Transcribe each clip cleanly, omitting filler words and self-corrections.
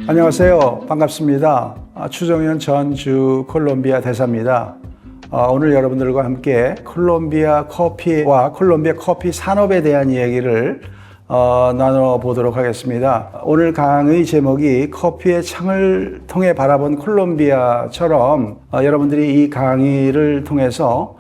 안녕하세요. 반갑습니다. 추정현 전주 콜롬비아 대사입니다. 오늘 여러분들과 함께 콜롬비아 커피와 콜롬비아 커피 산업에 대한 이야기를 나눠보도록 하겠습니다. 오늘 강의 제목이 커피의 창을 통해 바라본 콜롬비아처럼 여러분들이 이 강의를 통해서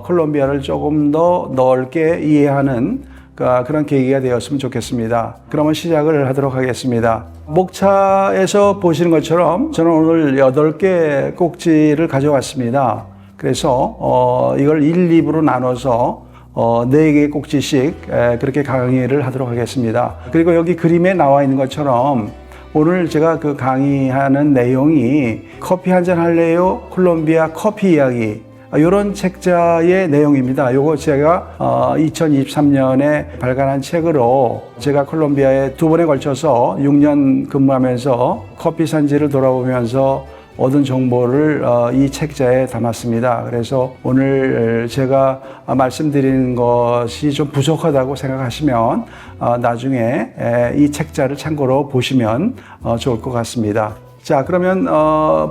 콜롬비아를 조금 더 넓게 이해하는 그런 계기가 되었으면 좋겠습니다. 그러면 시작을 하도록 하겠습니다. 목차에서 보시는 것처럼 저는 오늘 8개 꼭지를 가져왔습니다. 그래서 이걸 1, 2부로 나눠서 4개의 꼭지씩 그렇게 강의를 하도록 하겠습니다. 그리고 여기 그림에 나와 있는 것처럼 오늘 제가 그 강의하는 내용이 커피 한잔 할래요? 콜롬비아 커피 이야기, 이런 책자의 내용입니다. 요거 제가 2023년에 발간한 책으로 제가 콜롬비아에 2번에 걸쳐서 6년 근무하면서 커피 산지를 돌아보면서 얻은 정보를 이 책자에 담았습니다. 그래서 오늘 제가 말씀드리는 것이 좀 부족하다고 생각하시면 나중에 이 책자를 참고로 보시면 좋을 것 같습니다. 자, 그러면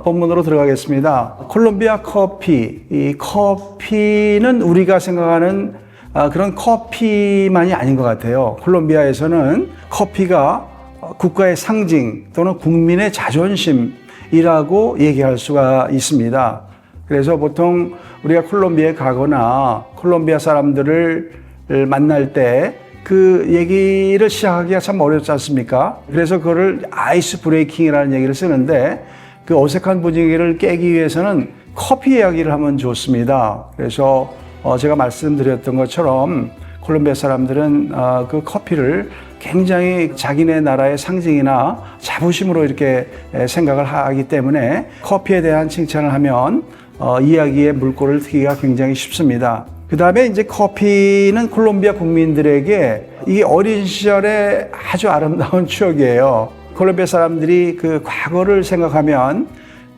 본문으로 들어가겠습니다. 콜롬비아 커피. 이 커피는 우리가 생각하는 그런 커피만이 아닌 것 같아요. 콜롬비아에서는 커피가 국가의 상징 또는 국민의 자존심이라고 얘기할 수가 있습니다. 그래서 보통 우리가 콜롬비아에 가거나 콜롬비아 사람들을 만날 때 그 얘기를 시작하기가 참 어렵지 않습니까? 그래서 그거를 아이스 브레이킹이라는 얘기를 쓰는데 그 어색한 분위기를 깨기 위해서는 커피 이야기를 하면 좋습니다. 그래서 제가 말씀드렸던 것처럼 콜롬비아 사람들은 그 커피를 굉장히 자기네 나라의 상징이나 자부심으로 이렇게 생각을 하기 때문에 커피에 대한 칭찬을 하면 이야기의 물꼬를 트기가 굉장히 쉽습니다. 그 다음에 이제 커피는 콜롬비아 국민들에게 이게 어린 시절의 아주 아름다운 추억이에요. 콜롬비아 사람들이 그 과거를 생각하면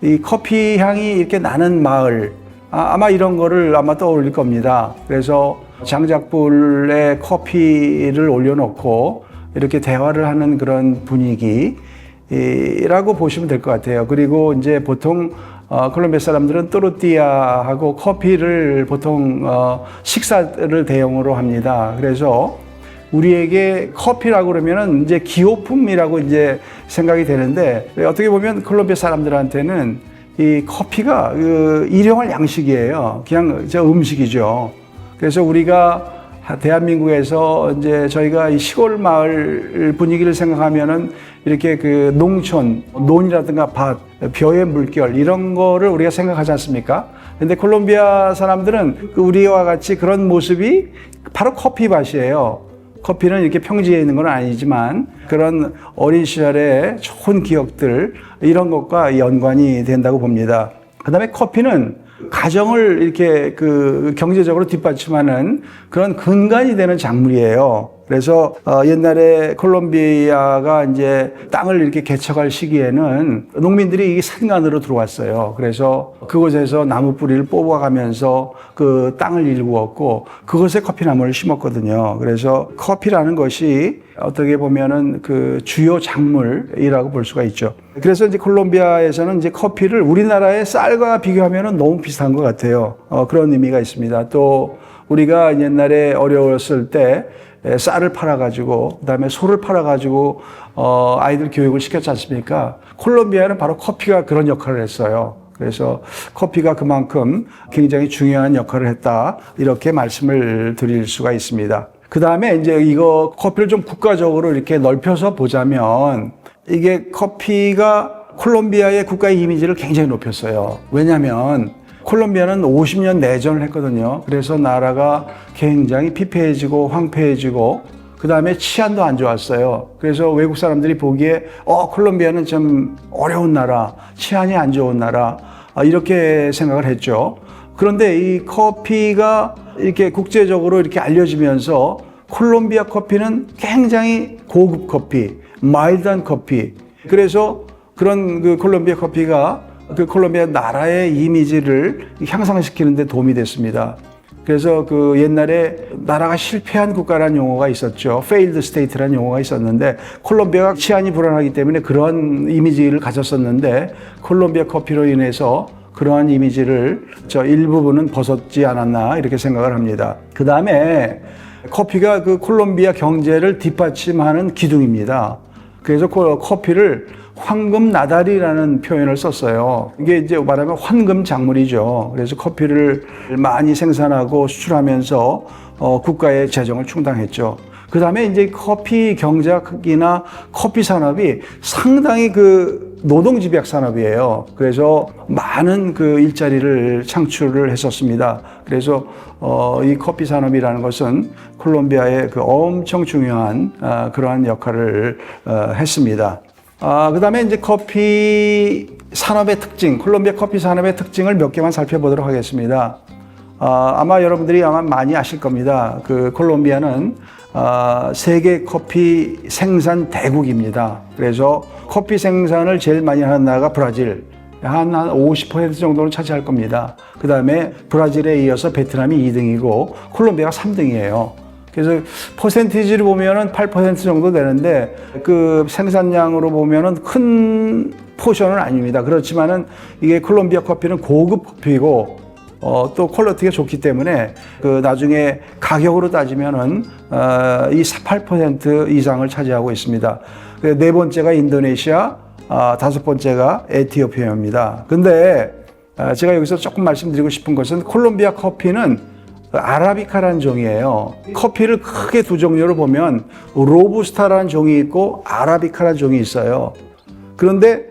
이 커피 향이 이렇게 나는 마을, 아마 이런 거를 아마 떠올릴 겁니다. 그래서 장작불에 커피를 올려놓고 이렇게 대화를 하는 그런 분위기라고 보시면 될 것 같아요. 그리고 이제 보통 콜롬비아 사람들은 또르띠아하고 커피를 보통 식사를 대용으로 합니다. 그래서 우리에게 커피라고 그러면은 이제 기호품이라고 이제 생각이 되는데 어떻게 보면 콜롬비아 사람들한테는 이 커피가 일용할 양식이에요. 그냥 저 음식이죠. 그래서 우리가 대한민국에서 이제 저희가 이 시골 마을 분위기를 생각하면은 이렇게 그 농촌, 논이라든가 밭, 벼의 물결 이런 거를 우리가 생각하지 않습니까? 근데 콜롬비아 사람들은 우리와 같이 그런 모습이 바로 커피밭이에요. 커피는 이렇게 평지에 있는 건 아니지만 그런 어린 시절의 좋은 기억들 이런 것과 연관이 된다고 봅니다. 그다음에 커피는 가정을 이렇게 그 경제적으로 뒷받침하는 그런 근간이 되는 작물이에요. 그래서 옛날에 콜롬비아가 이제 땅을 이렇게 개척할 시기에는 농민들이 이게 산간으로 들어왔어요. 그래서 그곳에서 나무 뿌리를 뽑아가면서 그 땅을 일구었고 그곳에 커피나무를 심었거든요. 그래서 커피라는 것이 어떻게 보면은 그 주요 작물이라고 볼 수가 있죠. 그래서 이제 콜롬비아에서는 이제 커피를 우리나라의 쌀과 비교하면은 너무 비슷한 것 같아요. 그런 의미가 있습니다. 또 우리가 옛날에 어려웠을 때 쌀을 팔아가지고 그다음에 소를 팔아가지고 아이들 교육을 시켰지 않습니까? 콜롬비아는 바로 커피가 그런 역할을 했어요. 그래서 커피가 그만큼 굉장히 중요한 역할을 했다 이렇게 말씀을 드릴 수가 있습니다. 그 다음에 이제 이거 커피를 좀 국가적으로 이렇게 넓혀서 보자면 이게 커피가 콜롬비아의 국가의 이미지를 굉장히 높였어요. 왜냐하면 콜롬비아는 50년 내전을 했거든요. 그래서 나라가 굉장히 피폐해지고 황폐해지고 그 다음에 치안도 안 좋았어요. 그래서 외국 사람들이 보기에 콜롬비아는 좀 어려운 나라, 치안이 안 좋은 나라 이렇게 생각을 했죠. 그런데 이 커피가 이렇게 국제적으로 이렇게 알려지면서 콜롬비아 커피는 굉장히 고급 커피, 마일드한 커피. 그래서 그런 그 콜롬비아 커피가 그 콜롬비아 나라의 이미지를 향상시키는 데 도움이 됐습니다. 그래서 그 옛날에 나라가 실패한 국가라는 용어가 있었죠. failed state라는 용어가 있었는데 콜롬비아가 치안이 불안하기 때문에 그런 이미지를 가졌었는데 콜롬비아 커피로 인해서 그러한 이미지를 일부분은 벗었지 않았나 이렇게 생각을 합니다. 그 다음에 커피가 그 콜롬비아 경제를 뒷받침하는 기둥입니다. 그래서 커피를 황금 나달이라는 표현을 썼어요. 이게 이제 말하면 황금 작물이죠. 그래서 커피를 많이 생산하고 수출하면서 국가의 재정을 충당했죠. 그 다음에 이제 커피 경작이나 커피 산업이 상당히 그 노동집약 산업이에요. 그래서 많은 그 일자리를 창출을 했었습니다. 그래서 이 커피 산업이라는 것은 콜롬비아의 그 엄청 중요한 그러한 역할을 했습니다. 그 다음에 이제 커피 산업의 특징, 콜롬비아 커피 산업의 특징을 몇 개만 살펴보도록 하겠습니다. 아마 여러분들이 많이 아실 겁니다. 그 콜롬비아는 세계 커피 생산 대국입니다. 그래서 커피 생산을 제일 많이 하는 나라가 브라질. 한 50% 정도는 차지할 겁니다. 그 다음에 브라질에 이어서 베트남이 2등이고 콜롬비아가 3등이에요. 그래서 퍼센티지를 보면은 8% 정도 되는데 그 생산량으로 보면은 큰 포션은 아닙니다. 그렇지만은 이게 콜롬비아 커피는 고급 커피고 또 퀄리티가 좋기 때문에 그 나중에 가격으로 따지면은 이 8% 이상을 차지하고 있습니다. 네 번째가 인도네시아, 다섯 번째가 에티오피아입니다. 근데 제가 여기서 조금 말씀드리고 싶은 것은 콜롬비아 커피는 아라비카라는 종이에요. 커피를 크게 두 종류로 보면 로부스타라는 종이 있고 아라비카라는 종이 있어요. 그런데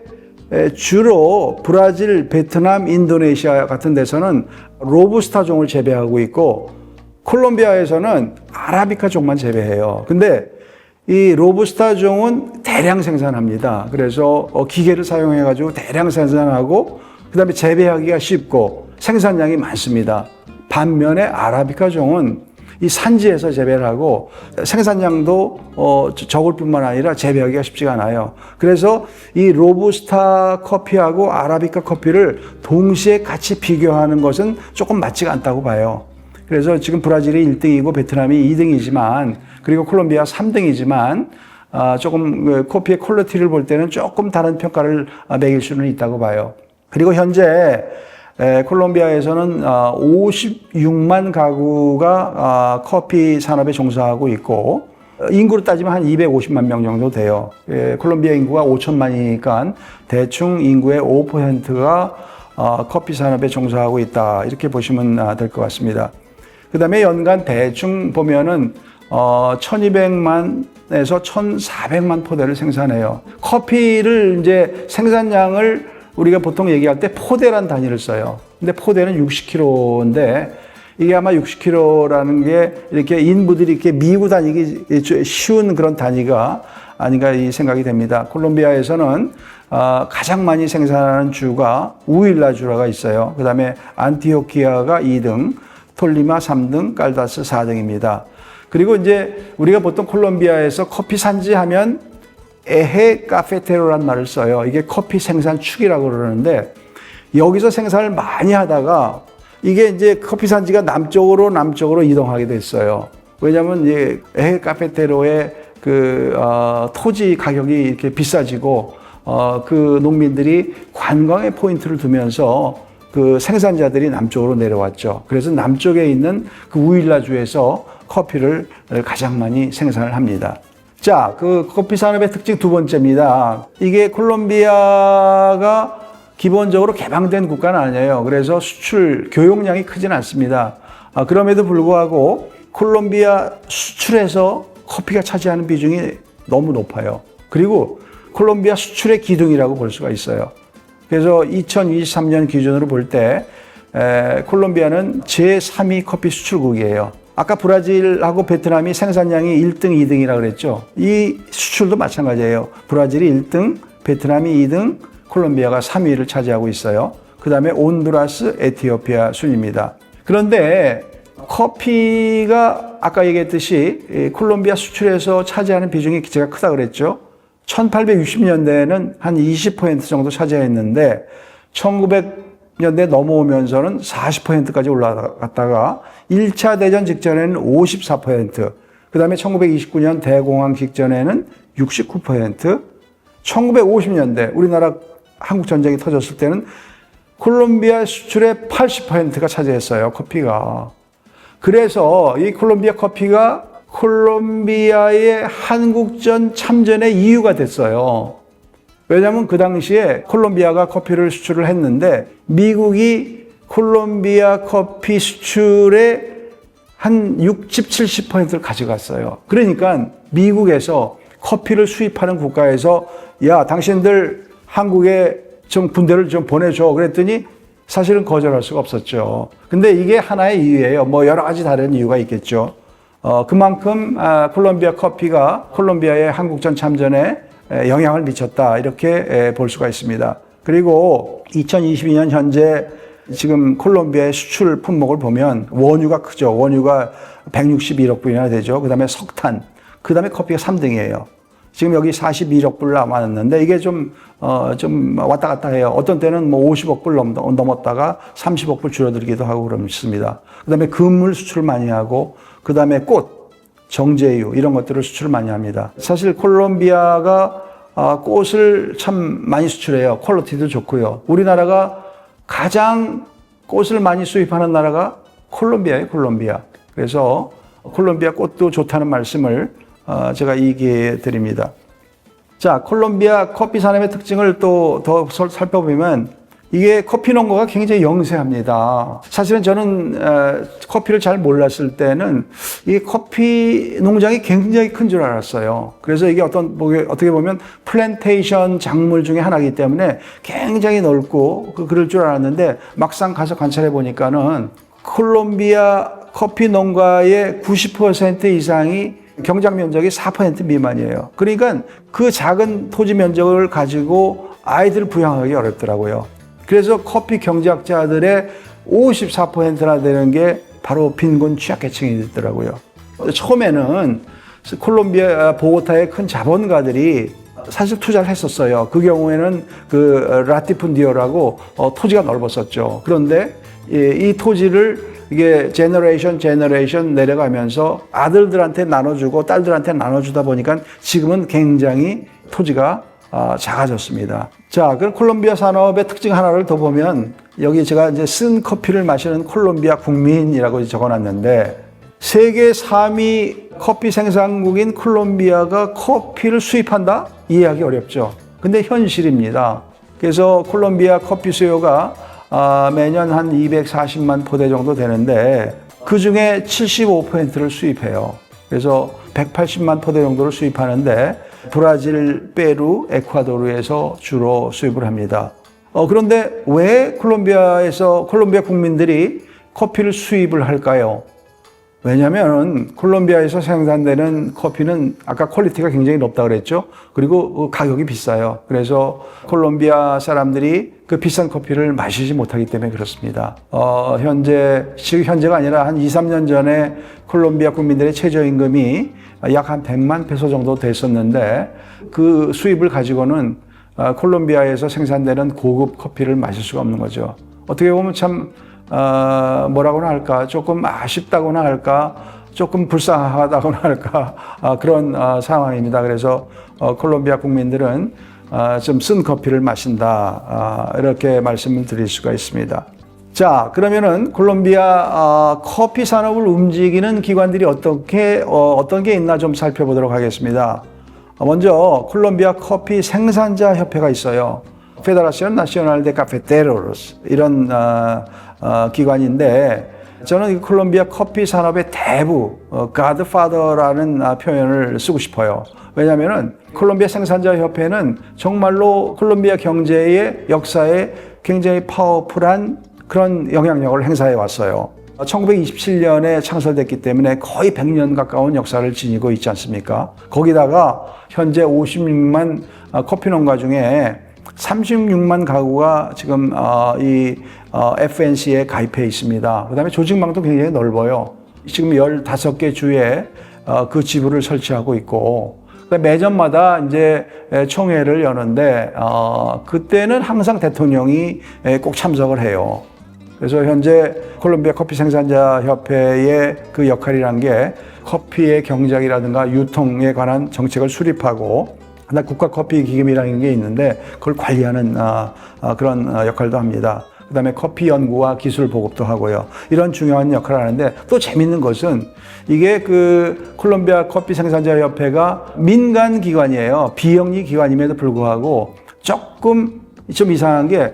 주로 브라질, 베트남, 인도네시아 같은 데서는 로부스타 종을 재배하고 있고 콜롬비아에서는 아라비카 종만 재배해요. 근데 이 로부스타 종은 대량 생산합니다. 그래서 기계를 사용해 가지고 대량 생산하고 그다음에 재배하기가 쉽고 생산량이 많습니다. 반면에 아라비카 종은 이 산지에서 재배를 하고 생산량도 적을 뿐만 아니라 재배하기가 쉽지가 않아요. 그래서 이 로부스타 커피하고 아라비카 커피를 동시에 같이 비교하는 것은 조금 맞지가 않다고 봐요. 그래서 지금 브라질이 1등이고 베트남이 2등이지만 그리고 콜롬비아 3등이지만 조금 커피의 퀄리티를 볼 때는 조금 다른 평가를 매길 수는 있다고 봐요. 그리고 현재 콜롬비아에서는 56만 가구가 커피 산업에 종사하고 있고 인구로 따지면 한 250만 명 정도 돼요. 콜롬비아 인구가 5천만이니까 대충 인구의 5%가 커피 산업에 종사하고 있다. 이렇게 보시면 될 것 같습니다. 그 다음에 연간 대충 보면은 1200만에서 1400만 포대를 생산해요. 커피를 이제 생산량을 우리가 보통 얘기할 때 포대란 단위를 써요. 근데 포대는 60kg인데 이게 아마 60kg라는 게 이렇게 인부들이 이렇게 미고 다니기 쉬운 그런 단위가 아닌가 이 생각이 됩니다. 콜롬비아에서는 가장 많이 생산하는 주가 우일라주라가 있어요. 그 다음에 안티오키아가 2등, 톨리마 3등, 깔다스 4등입니다. 그리고 이제 우리가 보통 콜롬비아에서 커피 산지 하면 에헤 카페테로란 말을 써요. 이게 커피 생산 축이라고 그러는데 여기서 생산을 많이 하다가 이게 이제 커피 산지가 남쪽으로 이동하게 됐어요. 왜냐하면 이제 에헤 카페테로의 그 토지 가격이 이렇게 비싸지고 그 농민들이 관광의 포인트를 두면서 그 생산자들이 남쪽으로 내려왔죠. 그래서 남쪽에 있는 그 우일라주에서 커피를 가장 많이 생산을 합니다. 자, 그 커피 산업의 특징 두 번째입니다. 이게 콜롬비아가 기본적으로 개방된 국가는 아니에요. 그래서 수출 교역량이 크진 않습니다. 그럼에도 불구하고 콜롬비아 수출에서 커피가 차지하는 비중이 너무 높아요. 그리고 콜롬비아 수출의 기둥이라고 볼 수가 있어요. 그래서 2023년 기준으로 볼 때 콜롬비아는 제3위 커피 수출국이에요. 아까 브라질하고 베트남이 생산량이 1등, 2등이라고 그랬죠. 이 수출도 마찬가지예요. 브라질이 1등, 베트남이 2등, 콜롬비아가 3위를 차지하고 있어요. 그 다음에 온두라스, 에티오피아 순입니다. 그런데 커피가 아까 얘기했듯이 콜롬비아 수출에서 차지하는 비중이 제가 크다 그랬죠. 1860년대에는 한 20% 정도 차지했는데 년대 넘어오면서는 40%까지 올라갔다가 1차 대전 직전에는 54%, 그 다음에 1929년 대공황 직전에는 69%, 1950년대 우리나라 한국전쟁이 터졌을 때는 콜롬비아 수출의 80%가 차지했어요, 커피가. 그래서 이 콜롬비아 커피가 콜롬비아의 한국전 참전의 이유가 됐어요. 왜냐하면 그 당시에 콜롬비아가 커피를 수출을 했는데 미국이 콜롬비아 커피 수출의 한 60, 70%를 가져갔어요. 그러니까 미국에서 커피를 수입하는 국가에서 야, 당신들 한국에 좀 군대를 좀 보내줘. 그랬더니 사실은 거절할 수가 없었죠. 근데 이게 하나의 이유예요. 뭐 여러 가지 다른 이유가 있겠죠. 그만큼 콜롬비아 커피가 콜롬비아의 한국전 참전에 영향을 미쳤다. 이렇게 볼 수가 있습니다. 그리고 2022년 현재 지금 콜롬비아의 수출 품목을 보면 원유가 크죠. 원유가 161억 불이나 되죠. 그 다음에 석탄, 그 다음에 커피가 3등이에요. 지금 여기 41억 불 남았는데 이게 좀 왔다 갔다 해요. 어떤 때는 뭐 50억 불 넘었다가 30억 불 줄어들기도 하고 그렇습니다. 그 다음에 금을 수출 많이 하고, 그 다음에 꽃, 정제유 이런 것들을 수출을 많이 합니다. 사실 콜롬비아가 꽃을 참 많이 수출해요. 퀄리티도 좋고요. 우리나라가 가장 꽃을 많이 수입하는 나라가 콜롬비아예요, 콜롬비아. 그래서 콜롬비아 꽃도 좋다는 말씀을 제가 이 기회에 드립니다. 자, 콜롬비아 커피 산업의 특징을 또 더 살펴보면 이게 커피 농가가 굉장히 영세합니다. 사실은 저는 커피를 잘 몰랐을 때는 이 커피 농장이 굉장히 큰 줄 알았어요. 그래서 이게 어떻게 보면 플랜테이션 작물 중에 하나이기 때문에 굉장히 넓고 그럴 줄 알았는데 막상 가서 관찰해 보니까는 콜롬비아 커피 농가의 90% 이상이 경작 면적이 4% 미만이에요. 그러니까 그 작은 토지 면적을 가지고 아이들을 부양하기 어렵더라고요. 그래서 커피 경작자들의 54%나 되는 게 바로 빈곤 취약계층이 있더라고요. 처음에는 콜롬비아 보고타의 큰 자본가들이 사실 투자를 했었어요. 그 경우에는 그 라티푼디오라고 토지가 넓었었죠. 그런데 이 토지를 이게 제너레이션 내려가면서 아들들한테 나눠주고 딸들한테 나눠주다 보니까 지금은 굉장히 토지가 작아졌습니다. 자, 그럼 콜롬비아 산업의 특징 하나를 더 보면 여기 제가 이제 쓴 커피를 마시는 콜롬비아 국민이라고 적어놨는데 세계 3위 커피 생산국인 콜롬비아가 커피를 수입한다? 이해하기 어렵죠. 근데 현실입니다. 그래서 콜롬비아 커피 수요가 매년 한 240만 포대 정도 되는데 그 중에 75%를 수입해요. 그래서 180만 포대 정도를 수입하는데 브라질, 페루, 에콰도르에서 주로 수입을 합니다. 그런데 왜 콜롬비아 국민들이 커피를 수입을 할까요? 왜냐하면 콜롬비아에서 생산되는 커피는 아까 퀄리티가 굉장히 높다고 그랬죠. 그리고 가격이 비싸요. 그래서 콜롬비아 사람들이 그 비싼 커피를 마시지 못하기 때문에 그렇습니다. 현재가 아니라 한 2, 3년 전에 콜롬비아 국민들의 최저임금이 약 한 100만 페소 정도 됐었는데 그 수입을 가지고는 콜롬비아에서 생산되는 고급 커피를 마실 수가 없는 거죠. 어떻게 보면 참 뭐라고나 할까, 조금 아쉽다고나 할까, 조금 불쌍하다고나 할까, 그런 상황입니다. 그래서 콜롬비아 국민들은 좀 쓴 커피를 마신다, 이렇게 말씀을 드릴 수가 있습니다. 자, 그러면은 콜롬비아 커피 산업을 움직이는 기관들이 어떤 게 있나 좀 살펴보도록 하겠습니다. 먼저 콜롬비아 커피 생산자 협회가 있어요. 페데라시온 나시오날 데 카페테로스 이런 기관인데 저는 이 콜롬비아 커피 산업의 대부, godfather라는 표현을 쓰고 싶어요. 왜냐하면 콜롬비아 생산자 협회는 정말로 콜롬비아 경제의 역사에 굉장히 파워풀한 그런 영향력을 행사해 왔어요. 1927년에 창설됐기 때문에 거의 100년 가까운 역사를 지니고 있지 않습니까? 거기다가 현재 56만 커피 농가 중에 36만 가구가 지금 이 FNC에 가입해 있습니다. 그 다음에 조직망도 굉장히 넓어요. 지금 15개 주에 그 지부를 설치하고 있고, 매년마다 이제 총회를 여는데 그때는 항상 대통령이 꼭 참석을 해요. 그래서 현재 콜롬비아 커피 생산자 협회의 그 역할이란 게 커피의 경작이라든가 유통에 관한 정책을 수립하고 그다음 국가 커피 기금이라는 게 있는데 그걸 관리하는 그런 역할도 합니다. 그다음에 커피 연구와 기술 보급도 하고요. 이런 중요한 역할을 하는데 또 재밌는 것은 이게 그 콜롬비아 커피 생산자 협회가 민간 기관이에요. 비영리 기관임에도 불구하고 조금 좀 이상한 게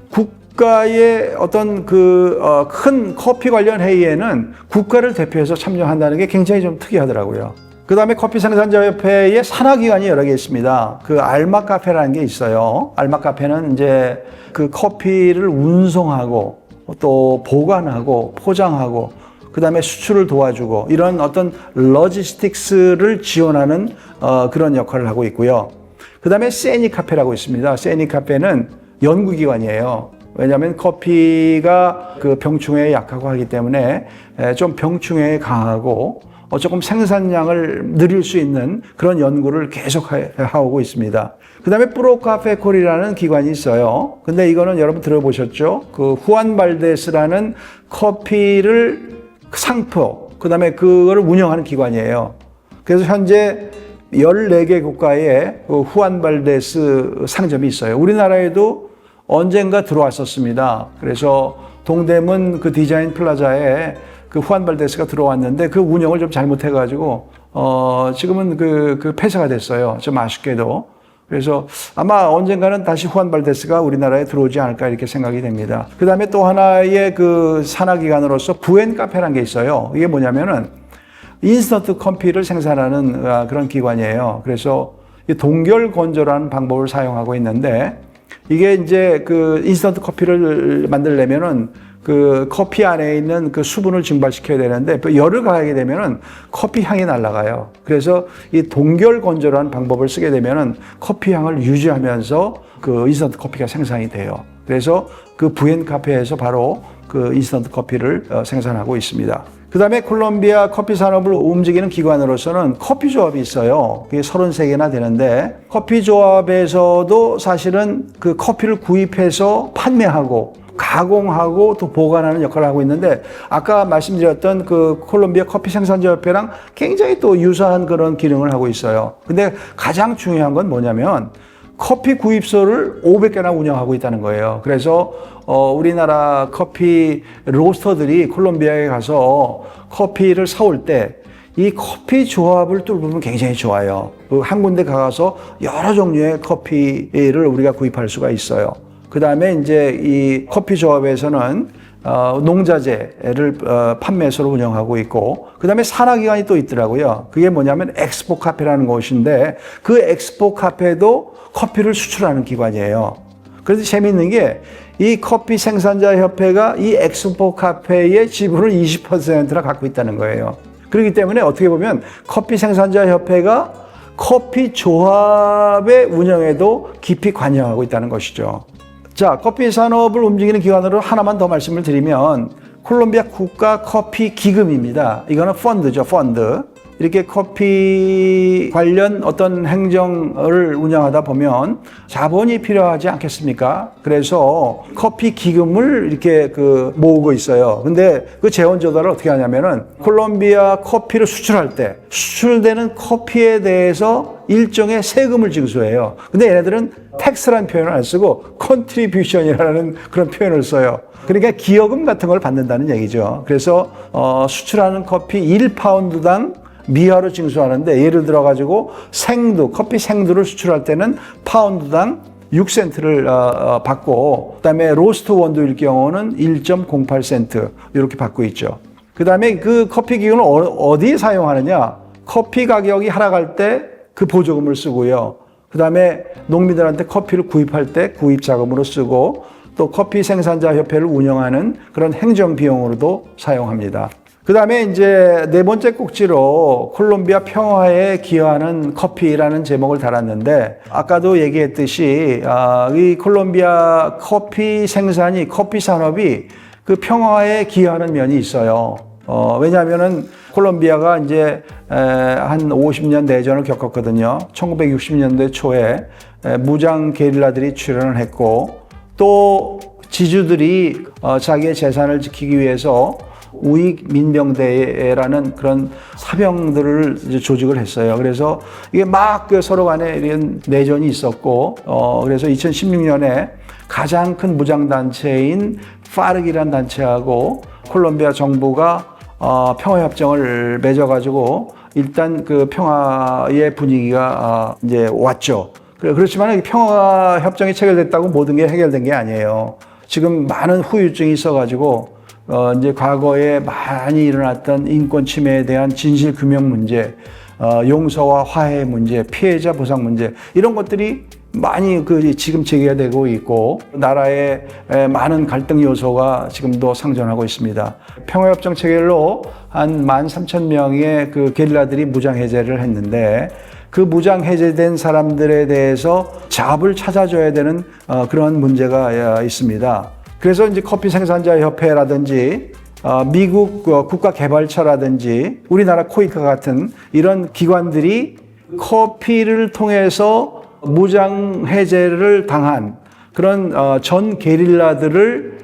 국가의 어떤 큰 커피 관련 회의에는 국가를 대표해서 참여한다는 게 굉장히 좀 특이하더라고요. 그 다음에 커피 생산자 협회의 산하기관이 여러 개 있습니다. 그 알마 카페라는 게 있어요. 알마 카페는 이제 그 커피를 운송하고 또 보관하고 포장하고 그 다음에 수출을 도와주고 이런 어떤 로지스틱스를 지원하는 그런 역할을 하고 있고요. 그 다음에 세니 카페라고 있습니다. 세니 카페는 연구기관이에요. 왜냐하면 커피가 그 병충해에 약하고 하기 때문에 좀 병충해에 강하고 조금 생산량을 늘릴 수 있는 그런 연구를 계속 하고 있습니다. 그 다음에 프로카페콜이라는 기관이 있어요. 근데 이거는 여러분 들어보셨죠? 그 후안 발데스라는 커피를 상표, 그 다음에 그거를 운영하는 기관이에요. 그래서 현재 14개 국가에 그 후안 발데스 상점이 있어요. 우리나라에도 언젠가 들어왔었습니다. 그래서 동대문 그 디자인 플라자에 그 후안 발데스가 들어왔는데 그 운영을 좀 잘못해가지고 지금은 그 폐쇄가 됐어요. 좀 아쉽게도. 그래서 아마 언젠가는 다시 후안 발데스가 우리나라에 들어오지 않을까 이렇게 생각이 됩니다. 그 다음에 또 하나의 그 산하기관으로서 부엔 카페라는 게 있어요. 이게 뭐냐면은 인스턴트 커피를 생산하는 그런 기관이에요. 그래서 동결 건조라는 방법을 사용하고 있는데 이게 이제 그 인스턴트 커피를 만들려면은 그 커피 안에 있는 그 수분을 증발시켜야 되는데 열을 가하게 되면은 커피 향이 날아가요. 그래서 이 동결 건조라는 방법을 쓰게 되면은 커피 향을 유지하면서 그 인스턴트 커피가 생산이 돼요. 그래서 그 부엔 카페에서 바로 그 인스턴트 커피를 생산하고 있습니다. 그 다음에 콜롬비아 커피 산업을 움직이는 기관으로서는 커피조합이 있어요. 그게 33개나 되는데 커피조합에서도 사실은 그 커피를 구입해서 판매하고 가공하고 또 보관하는 역할을 하고 있는데 아까 말씀드렸던 그 콜롬비아 커피 생산자 협회랑 굉장히 또 유사한 그런 기능을 하고 있어요. 근데 가장 중요한 건 뭐냐면 커피 구입소를 500개나 운영하고 있다는 거예요. 그래서 우리나라 커피 로스터들이 콜롬비아에 가서 커피를 사올 때 이 커피 조합을 뚫으면 굉장히 좋아요. 한 군데 가서 여러 종류의 커피를 우리가 구입할 수가 있어요. 그 다음에 이제 이 커피 조합에서는 농자재를 판매소로 운영하고 있고 그 다음에 산하기관이 또 있더라고요. 그게 뭐냐면 엑스포 카페라는 곳인데 그 엑스포 카페도 커피를 수출하는 기관이에요. 그래서 재미있는 게 이 커피 생산자 협회가 이 엑스포 카페의 지분을 20%나 갖고 있다는 거예요. 그렇기 때문에 어떻게 보면 커피 생산자 협회가 커피 조합의 운영에도 깊이 관여하고 있다는 것이죠. 자, 커피 산업을 움직이는 기관으로 하나만 더 말씀을 드리면 콜롬비아 국가 커피 기금입니다. 이거는 펀드죠, 펀드. 이렇게 커피 관련 어떤 행정을 운영하다 보면 자본이 필요하지 않겠습니까? 그래서 커피 기금을 이렇게 모으고 있어요. 근데 그 재원 조달을 어떻게 하냐면은 콜롬비아 커피를 수출할 때 수출되는 커피에 대해서 일종의 세금을 징수해요. 근데 얘네들은 텍스라는 표현을 안 쓰고 컨트리뷰션이라는 그런 표현을 써요. 그러니까 기여금 같은 걸 받는다는 얘기죠. 그래서 수출하는 커피 1파운드당 미화로 징수하는데 예를 들어 가지고 커피 생두를 수출할 때는 파운드당 6센트를 받고 그다음에 로스트 원두일 경우는 1.08센트 이렇게 받고 있죠. 그다음에 그 커피 기금을 어디에 사용하느냐? 커피 가격이 하락할 때 그 보조금을 쓰고요. 그다음에 농민들한테 커피를 구입할 때 구입 자금으로 쓰고 또 커피 생산자 협회를 운영하는 그런 행정 비용으로도 사용합니다. 그 다음에 이제 네 번째 꼭지로 콜롬비아 평화에 기여하는 커피라는 제목을 달았는데 아까도 얘기했듯이 이 콜롬비아 커피 생산이 커피 산업이 그 평화에 기여하는 면이 있어요. 왜냐하면은 콜롬비아가 이제 한 50년 내전을 겪었거든요. 1960년대 초에 무장 게릴라들이 출현을 했고 또 지주들이 자기의 재산을 지키기 위해서 우익 민병대라는 그런 사병들을 이제 조직을 했어요. 그래서 이게 막 서로 간에 이런 내전이 있었고, 그래서 2016년에 가장 큰 무장단체인 파르기란 단체하고 콜롬비아 정부가 평화협정을 맺어가지고 일단 그 평화의 분위기가 이제 왔죠. 그렇지만 평화협정이 체결됐다고 모든 게 해결된 게 아니에요. 지금 많은 후유증이 있어가지고 이제 과거에 많이 일어났던 인권 침해에 대한 진실 규명 문제, 용서와 화해 문제, 피해자 보상 문제 이런 것들이 많이 지금 제기가 되고 있고 나라의 많은 갈등 요소가 지금도 상존하고 있습니다. 평화협정 체결로 한 13,000명의 그 게릴라들이 무장 해제를 했는데 그 무장 해제된 사람들에 대해서 잡을 찾아줘야 되는 그런 문제가 있습니다. 그래서 이제 커피 생산자 협회라든지 미국 국가개발처라든지 우리나라 코이카 같은 이런 기관들이 커피를 통해서 무장 해제를 당한 그런 전 게릴라들을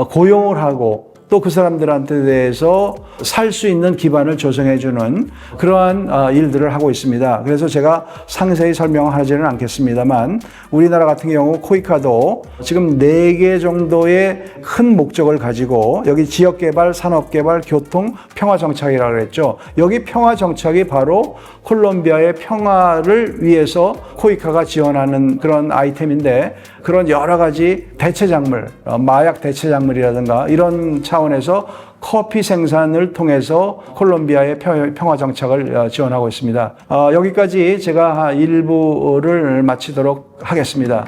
고용을 하고 또 그 사람들한테 대해서 살 수 있는 기반을 조성해주는 그러한 일들을 하고 있습니다. 그래서 제가 상세히 설명하지는 않겠습니다만 우리나라 같은 경우 코이카도 지금 4개 정도의 큰 목적을 가지고 여기 지역개발, 산업개발, 교통, 평화정착이라고 그랬죠. 여기 평화정착이 바로 콜롬비아의 평화를 위해서 코이카가 지원하는 그런 아이템인데 그런 여러 가지 대체작물, 마약 대체작물이라든가 이런 차원에서 커피 생산을 통해서 콜롬비아의 평화 정착을 지원하고 있습니다. 여기까지 제가 일부를 마치도록 하겠습니다.